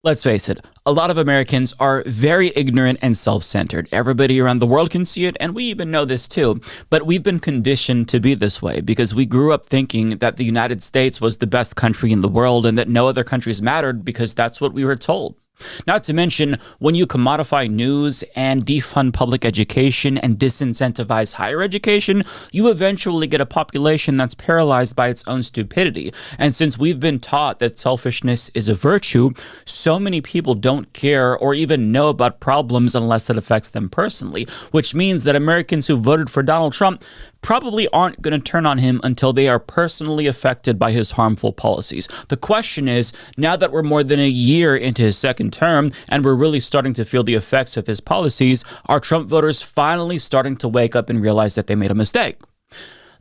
Let's face it, a lot of Americans are very ignorant and self-centered. Everybody around the world can see it, and we even know this too. But we've been conditioned to be this way because we grew up thinking that the United States was the best country in the world and that no other countries mattered because that's what we were told. Not to mention, when you commodify news and defund public education and disincentivize higher education, you eventually get a population that's paralyzed by its own stupidity. And since we've been taught that selfishness is a virtue, so many people don't care or even know about problems unless it affects them personally, which means that Americans who voted for Donald Trump probably aren't going to turn on him until they are personally affected by his harmful policies. The question is, now that we're more than a year into his second term and we're really starting to feel the effects of his policies, are Trump voters finally starting to wake up and realize that they made a mistake?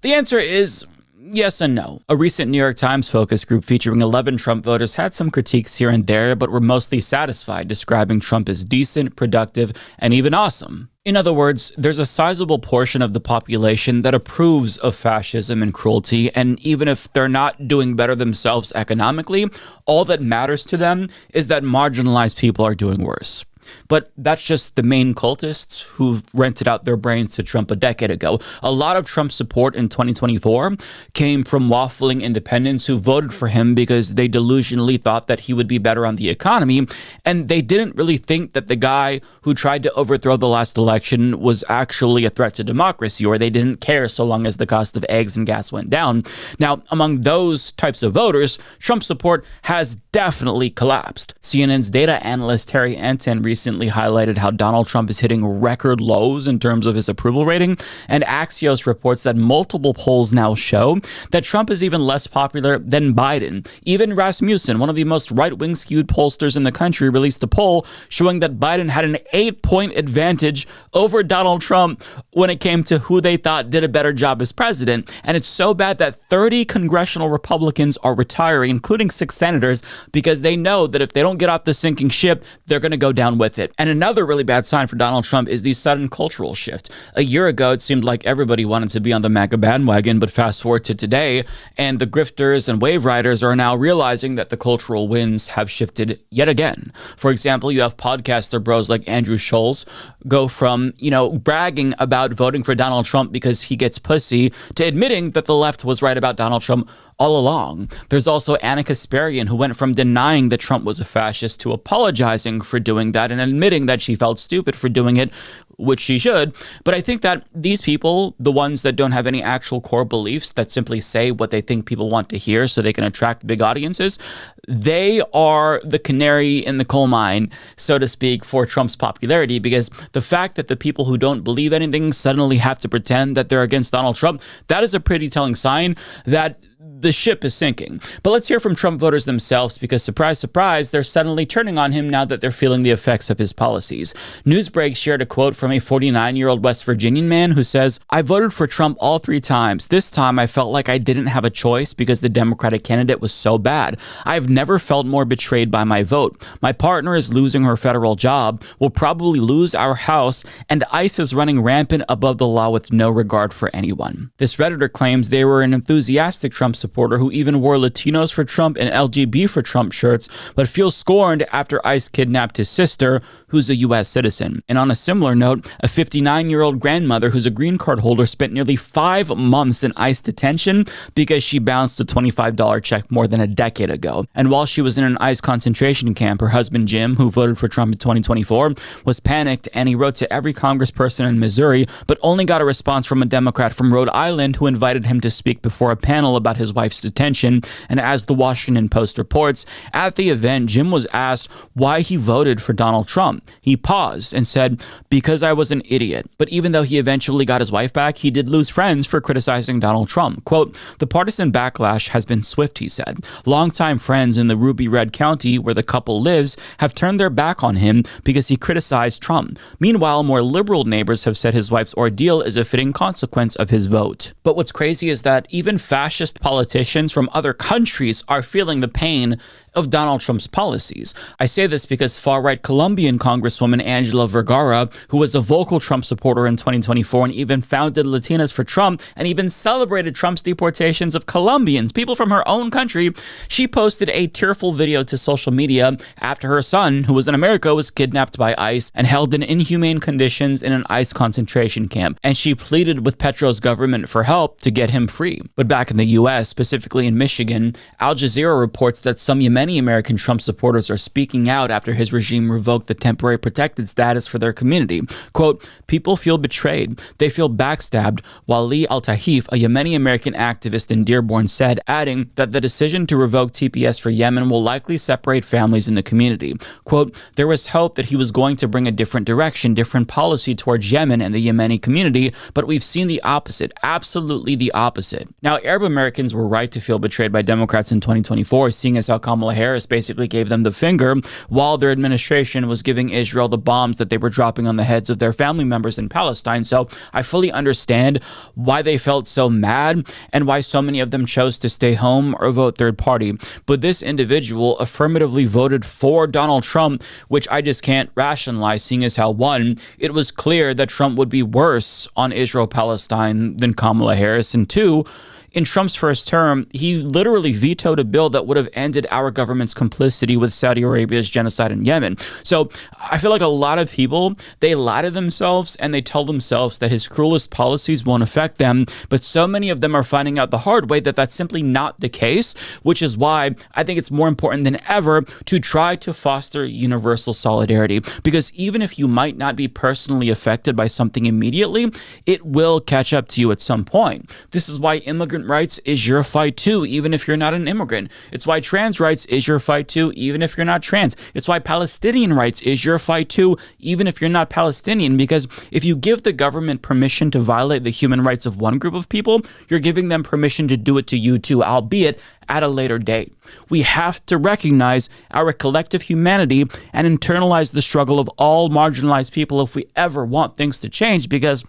The answer is yes and no. A recent New York Times focus group featuring 11 Trump voters had some critiques here and there, but were mostly satisfied, describing Trump as decent, productive, and even awesome. In other words, there's a sizable portion of the population that approves of fascism and cruelty, and even if they're not doing better themselves economically, all that matters to them is that marginalized people are doing worse. But that's just the main cultists who rented out their brains to Trump a decade ago. A lot of Trump's support in 2024 came from waffling independents who voted for him because they delusionally thought that he would be better on the economy, and they didn't really think that the guy who tried to overthrow the last election was actually a threat to democracy, or they didn't care so long as the cost of eggs and gas went down. Now, among those types of voters, Trump's support has definitely collapsed. CNN's data analyst Terry Anton recently highlighted how Donald Trump is hitting record lows in terms of his approval rating, and Axios reports that multiple polls now show that Trump is even less popular than Biden. Even Rasmussen, one of the most right-wing skewed pollsters in the country, released a poll showing that Biden had an 8-point advantage over Donald Trump when it came to who they thought did a better job as president. And it's so bad that 30 congressional Republicans are retiring, including 6 senators, because they know that if they don't get off the sinking ship, they're going to go down with it. And another really bad sign for Donald Trump is the sudden cultural shift. A year ago, it seemed like everybody wanted to be on the MAGA bandwagon, but fast forward to today, and the grifters and wave riders are now realizing that the cultural winds have shifted yet again. For example, you have podcaster bros like Andrew Schulz go from, bragging about voting for Donald Trump because he gets pussy to admitting that the left was right about Donald Trump all along. There's also Anna Kasparian, who went from denying that Trump was a fascist to apologizing for doing that and admitting that she felt stupid for doing it, which she should. But I think that these people, the ones that don't have any actual core beliefs, that simply say what they think people want to hear so they can attract big audiences, they are the canary in the coal mine, so to speak, for Trump's popularity, because the fact that the people who don't believe anything suddenly have to pretend that they're against Donald Trump, that is a pretty telling sign that the ship is sinking. But let's hear from Trump voters themselves, because surprise, surprise, they're suddenly turning on him now that they're feeling the effects of his policies. Newsbreak shared a quote from a 49-year-old West Virginian man who says, "I voted for Trump all 3 times. This time I felt like I didn't have a choice because the Democratic candidate was so bad. I've never felt more betrayed by my vote. My partner is losing her federal job, will probably lose our house, and ICE is running rampant above the law with no regard for anyone." This Redditor claims they were an enthusiastic Trump supporter who even wore Latinos for Trump and LGB for Trump shirts, but feels scorned after ICE kidnapped his sister, who's a U.S. citizen. And on a similar note, a 59-year-old grandmother who's a green card holder spent nearly 5 months in ICE detention because she bounced a $25 check more than a decade ago. And while she was in an ICE concentration camp, her husband Jim, who voted for Trump in 2024, was panicked, and he wrote to every congressperson in Missouri, but only got a response from a Democrat from Rhode Island who invited him to speak before a panel about his wife's detention. And as the Washington Post reports, at the event, Jim was asked why he voted for Donald Trump. He paused and said, "Because I was an idiot." But even though he eventually got his wife back, he did lose friends for criticizing Donald Trump. Quote, "The partisan backlash has been swift," he said. "Longtime friends in the Ruby Red County, where the couple lives, have turned their back on him because he criticized Trump. Meanwhile, more liberal neighbors have said his wife's ordeal is a fitting consequence of his vote." But what's crazy is that even fascist politicians from other countries are feeling the pain of Donald Trump's policies. I say this because far-right Colombian Congresswoman Angela Vergara, who was a vocal Trump supporter in 2024 and even founded Latinas for Trump and even celebrated Trump's deportations of Colombians, people from her own country, she posted a tearful video to social media after her son, who was in America, was kidnapped by ICE and held in inhumane conditions in an ICE concentration camp. And she pleaded with Petro's government for help to get him free. But back in the US, specifically in Michigan, Al Jazeera reports that some Yemeni American Trump supporters are speaking out after his regime revoked the temporary protected status for their community. Quote, people feel betrayed. They feel backstabbed, Wali Al-Tahif, a Yemeni American activist in Dearborn, said, adding that the decision to revoke TPS for Yemen will likely separate families in the community. Quote, there was hope that he was going to bring a different direction, different policy towards Yemen and the Yemeni community, but we've seen the opposite, absolutely the opposite. Now, Arab Americans were right to feel betrayed by Democrats in 2024, seeing as how Kamala Harris basically gave them the finger while their administration was giving Israel the bombs that they were dropping on the heads of their family members in Palestine. So I fully understand why they felt so mad and why so many of them chose to stay home or vote third party. But this individual affirmatively voted for Donald Trump, which I just can't rationalize, seeing as how, one, it was clear that Trump would be worse on Israel-Palestine than Kamala Harris, and two, in Trump's first term, he literally vetoed a bill that would have ended our government's complicity with Saudi Arabia's genocide in Yemen. So I feel like a lot of people, they lie to themselves and they tell themselves that his cruelest policies won't affect them. But so many of them are finding out the hard way that that's simply not the case, which is why I think it's more important than ever to try to foster universal solidarity. Because even if you might not be personally affected by something immediately, it will catch up to you at some point. This is why immigrant rights is your fight too, even if you're not an immigrant. It's why trans rights is your fight too, even if you're not trans. It's why Palestinian rights is your fight too, even if you're not Palestinian, because if you give the government permission to violate the human rights of one group of people, you're giving them permission to do it to you too, albeit at a later date. We have to recognize our collective humanity and internalize the struggle of all marginalized people if we ever want things to change, because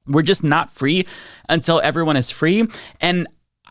we're just not free until everyone is free. And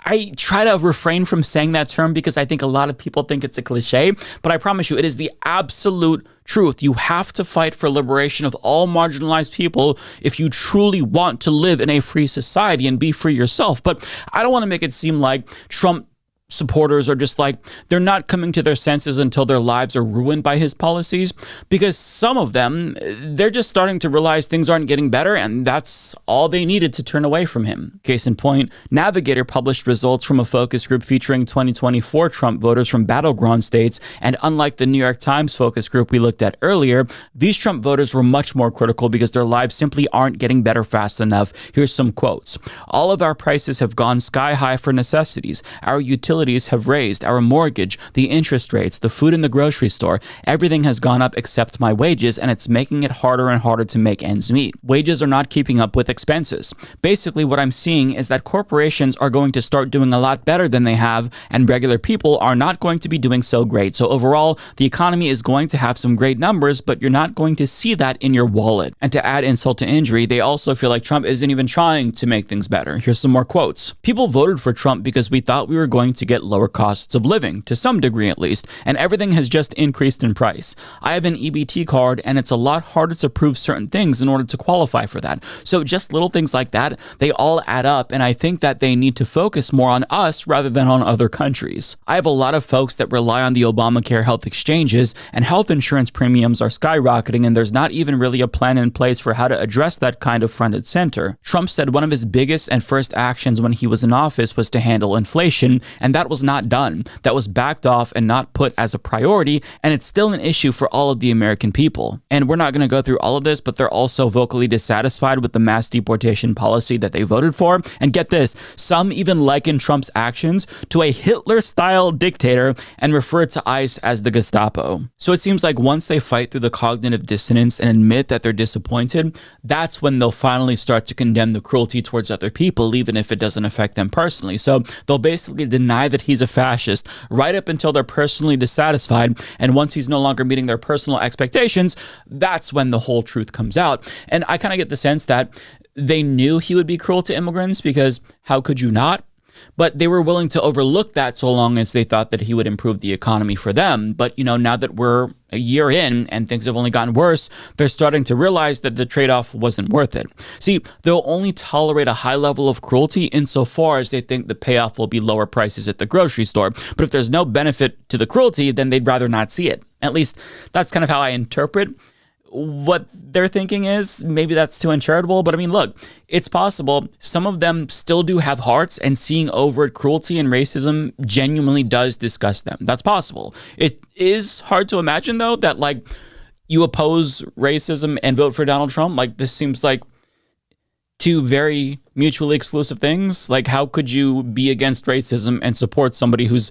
I try to refrain from saying that term because I think a lot of people think it's a cliche, but I promise you it is the absolute truth. You have to fight for liberation of all marginalized people if you truly want to live in a free society and be free yourself. But I don't want to make it seem like Trump supporters are just like, they're not coming to their senses until their lives are ruined by his policies, because some of them, they're just starting to realize things aren't getting better, and that's all they needed to turn away from him. Case in point, Navigator published results from a focus group featuring 2024 Trump voters from battleground states, and unlike the New York Times focus group we looked at earlier, these Trump voters were much more critical because their lives simply aren't getting better fast enough. Here's some quotes. All of our prices have gone sky high for necessities. Our utilities have raised, our mortgage, the interest rates, the food in the grocery store. Everything has gone up except my wages, and it's making it harder and harder to make ends meet. Wages are not keeping up with expenses. Basically, what I'm seeing is that corporations are going to start doing a lot better than they have, and regular people are not going to be doing so great. So overall, the economy is going to have some great numbers, but you're not going to see that in your wallet. And to add insult to injury, they also feel like Trump isn't even trying to make things better. Here's some more quotes. People voted for Trump because we thought we were going to get lower costs of living, to some degree at least, and everything has just increased in price. I have an EBT card, and it's a lot harder to prove certain things in order to qualify for that. So just little things like that, they all add up, and I think that they need to focus more on us rather than on other countries. I have a lot of folks that rely on the Obamacare health exchanges, and health insurance premiums are skyrocketing, and there's not even really a plan in place for how to address that kind of front and center. Trump said one of his biggest and first actions when he was in office was to handle inflation, and that was not done. That was backed off and not put as a priority, and it's still an issue for all of the American people. And we're not going to go through all of this, but they're also vocally dissatisfied with the mass deportation policy that they voted for. And get this, some even liken Trump's actions to a Hitler-style dictator and refer to ICE as the Gestapo. So it seems like once they fight through the cognitive dissonance and admit that they're disappointed, that's when they'll finally start to condemn the cruelty towards other people, even if it doesn't affect them personally. So they'll basically deny that he's a fascist right up until they're personally dissatisfied, and once he's no longer meeting their personal expectations, that's when the whole truth comes out. And I kind of get the sense that they knew he would be cruel to immigrants, because how could you not? But they were willing to overlook that so long as they thought that he would improve the economy for them. But, now that we're a year in and things have only gotten worse, they're starting to realize that the trade-off wasn't worth it. See, they'll only tolerate a high level of cruelty insofar as they think the payoff will be lower prices at the grocery store. But if there's no benefit to the cruelty, then they'd rather not see it. At least that's kind of how I interpret what their thinking is. Maybe that's too uncharitable, but I mean, look, it's possible. Some of them still do have hearts, and seeing overt cruelty and racism genuinely does disgust them. That's possible. It is hard to imagine, though, that you oppose racism and vote for Donald Trump. This seems like two very mutually exclusive things. How could you be against racism and support somebody who's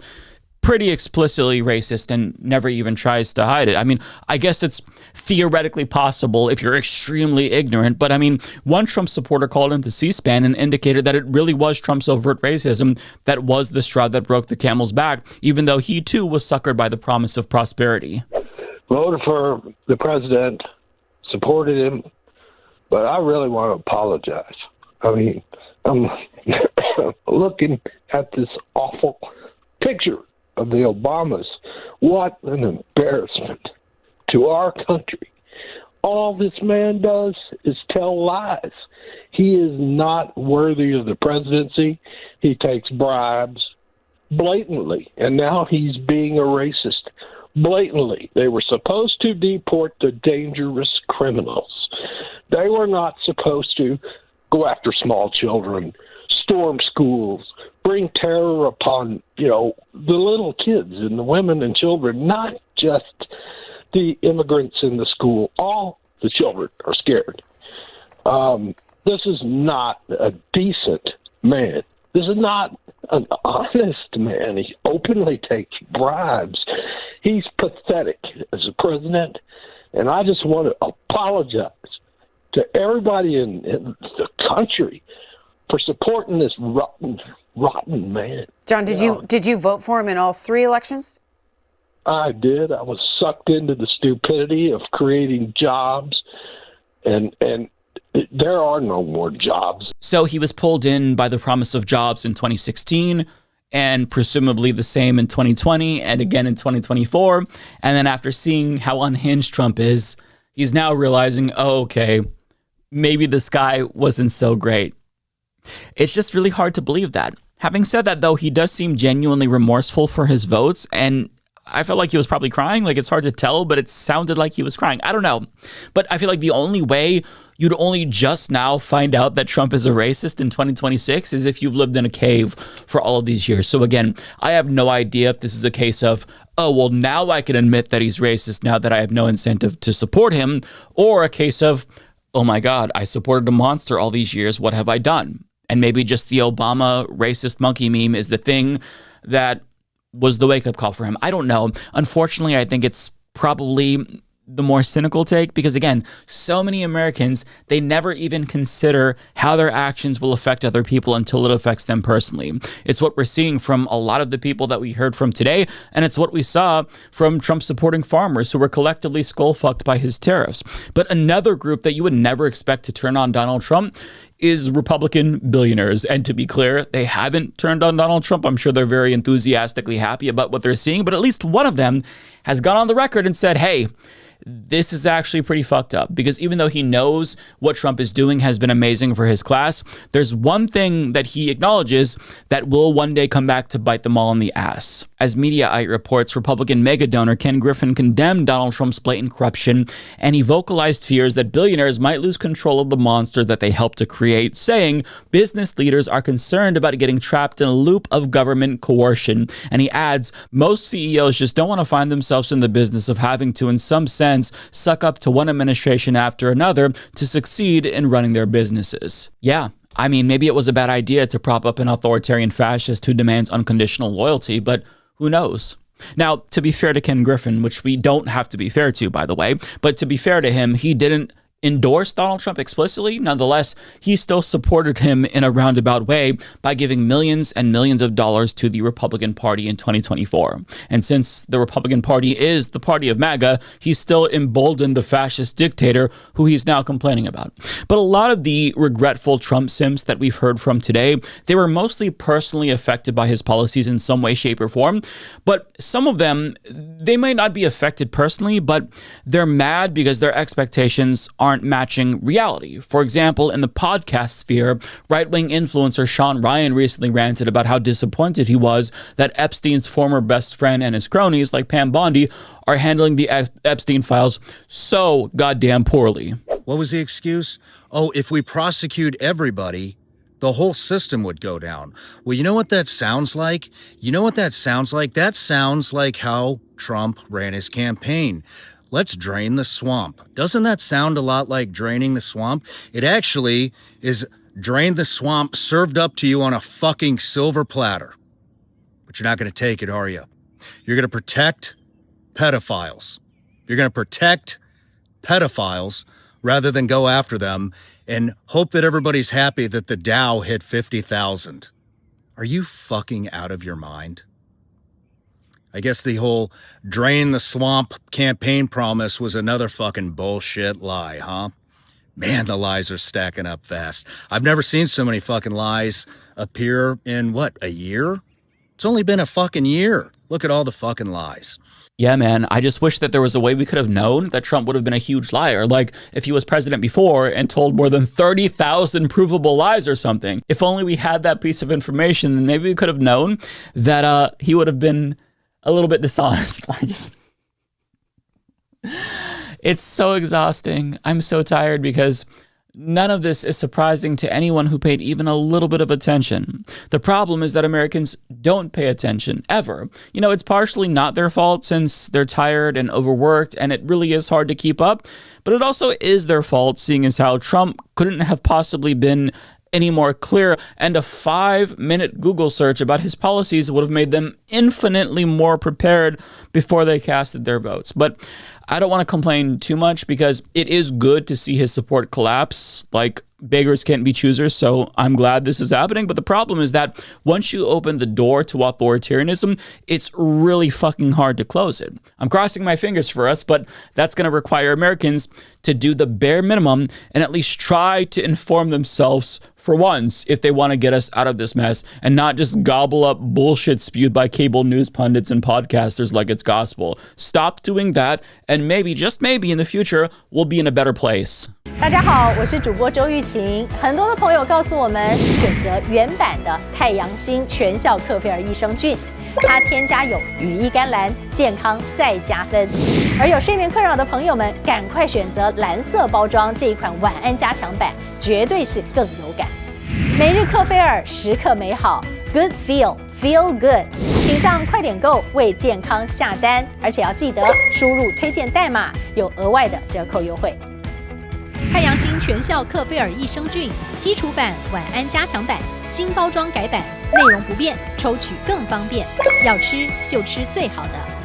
pretty explicitly racist and never even tries to hide it? I mean, I guess it's theoretically possible if you're extremely ignorant, but I mean, one Trump supporter called into C-SPAN and indicated that it really was Trump's overt racism that was the straw that broke the camel's back, even though he too was suckered by the promise of prosperity. Voted for the president, supported him, but I really want to apologize. I mean, I'm looking at this awful picture of the Obamas. What an embarrassment to our country. All this man does is tell lies. He is not worthy of the presidency. He takes bribes blatantly, and now he's being a racist blatantly. They were supposed to deport the dangerous criminals. They were not supposed to go after small children, storm schools, bring terror upon, the little kids and the women and children, not just the immigrants in the school. All the children are scared. This is not a decent man. This is not an honest man. He openly takes bribes. He's pathetic as a president, and I just want to apologize to everybody in the country for supporting this rotten man. John, did you vote for him in all three elections? I did. I was sucked into the stupidity of creating jobs, and there are no more jobs. So he was pulled in by the promise of jobs in 2016, and presumably the same in 2020 and again in 2024. And then after seeing how unhinged Trump is, he's now realizing, okay, maybe this guy wasn't so great. It's just really hard to believe that. Having said that, though, he does seem genuinely remorseful for his votes, and I felt like he was probably crying. It's hard to tell, but it sounded like he was crying. I don't know. But I feel like the only way you'd only just now find out that Trump is a racist in 2026 is if you've lived in a cave for all of these years. So again, I have no idea if this is a case of, oh, well, now I can admit that he's racist now that I have no incentive to support him, or a case of, oh my God, I supported a monster all these years. What have I done? And maybe just the Obama racist monkey meme is the thing that was the wake-up call for him. I don't know. Unfortunately, I think it's probably the more cynical take because, again, so many Americans, they never even consider how their actions will affect other people until it affects them personally. It's what we're seeing from a lot of the people that we heard from today, and it's what we saw from Trump-supporting farmers who were collectively skull-fucked by his tariffs. But another group that you would never expect to turn on Donald Trump is Republican billionaires. And to be clear, they haven't turned on Donald Trump. I'm sure they're very enthusiastically happy about what they're seeing, but at least one of them has gone on the record and said, hey, this is actually pretty fucked up, because even though he knows what Trump is doing has been amazing for his class, there's one thing that he acknowledges that will one day come back to bite them all in the ass. As Mediaite reports, Republican mega donor Ken Griffin condemned Donald Trump's blatant corruption, and he vocalized fears that billionaires might lose control of the monster that they helped to create, saying business leaders are concerned about getting trapped in a loop of government coercion. And he adds, most CEOs just don't want to find themselves in the business of having to, in some sense, suck up to one administration after another to succeed in running their businesses. Yeah, I mean, maybe it was a bad idea to prop up an authoritarian fascist who demands unconditional loyalty, but who knows? Now, to be fair to Ken Griffin, which we don't have to be fair to, by the way, but to be fair to him, he didn't endorse Donald Trump explicitly. Nonetheless, he still supported him in a roundabout way by giving millions and millions of dollars to the Republican Party in 2024. And since the Republican Party is the party of MAGA, he's still emboldened the fascist dictator who he's now complaining about. But a lot of the regretful Trump simps that we've heard from today, they were mostly personally affected by his policies in some way, shape, or form. But some of them, they may not be affected personally, but they're mad because their expectations aren't matching reality. For example, in the podcast sphere, right-wing influencer Sean Ryan recently ranted about how disappointed he was that Epstein's former best friend and his cronies, like Pam Bondi, are handling the Epstein files so goddamn poorly. What was the excuse? Oh, if we prosecute everybody, the whole system would go down. Well, you know what that sounds like? That sounds like how Trump ran his campaign. Let's drain the swamp. Doesn't that sound a lot like draining the swamp? It actually is drain the swamp served up to you on a fucking silver platter. But you're not going to take it, are you? You're going to protect pedophiles. You're going to protect pedophiles rather than go after them and hope that everybody's happy that the Dow hit 50,000. Are you fucking out of your mind? I guess the whole drain the swamp campaign promise was another fucking bullshit lie, huh? Man, the lies are stacking up fast. I've never seen so many fucking lies appear in, a year? It's only been a fucking year. Look at all the fucking lies. Yeah, man, I just wish that there was a way we could have known that Trump would have been a huge liar. Like if he was president before and told more than 30,000 provable lies or something. If only we had that piece of information, then maybe we could have known that he would have been a little bit dishonest. It's so exhausting. I'm so tired because none of this is surprising to anyone who paid even a little bit of attention. The problem is that Americans don't pay attention, ever. It's partially not their fault since they're tired and overworked, and it really is hard to keep up. But it also is their fault, seeing as how Trump couldn't have possibly been any more clear, and a 5-minute Google search about his policies would have made them infinitely more prepared before they casted their votes. But I don't want to complain too much because it is good to see his support collapse. Like, beggars can't be choosers, so I'm glad this is happening. But the problem is that once you open the door to authoritarianism, it's really fucking hard to close it. I'm crossing my fingers for us, but that's going to require Americans to do the bare minimum and at least try to inform themselves for once if they want to get us out of this mess and not just gobble up bullshit spewed by cable news pundits and podcasters like it's gospel. Stop doing that, and maybe, just maybe, in the future, we'll be in a better place. 大家好，我是主播周玉琴。很多的朋友告诉我们，选择原版的太阳星全效克菲尔益生菌，它添加有羽衣甘蓝，健康再加分。而有睡眠困扰的朋友们，赶快选择蓝色包装这一款晚安加强版，绝对是更有感。每日克菲尔，时刻美好 ，Good Feel Good， 请上快点购为健康下单，而且要记得输入推荐代码，有额外的折扣优惠。太阳星全效克菲尔益生菌基础版、晚安加强版，新包装改版，内容不变，抽取更方便。要吃就吃最好的。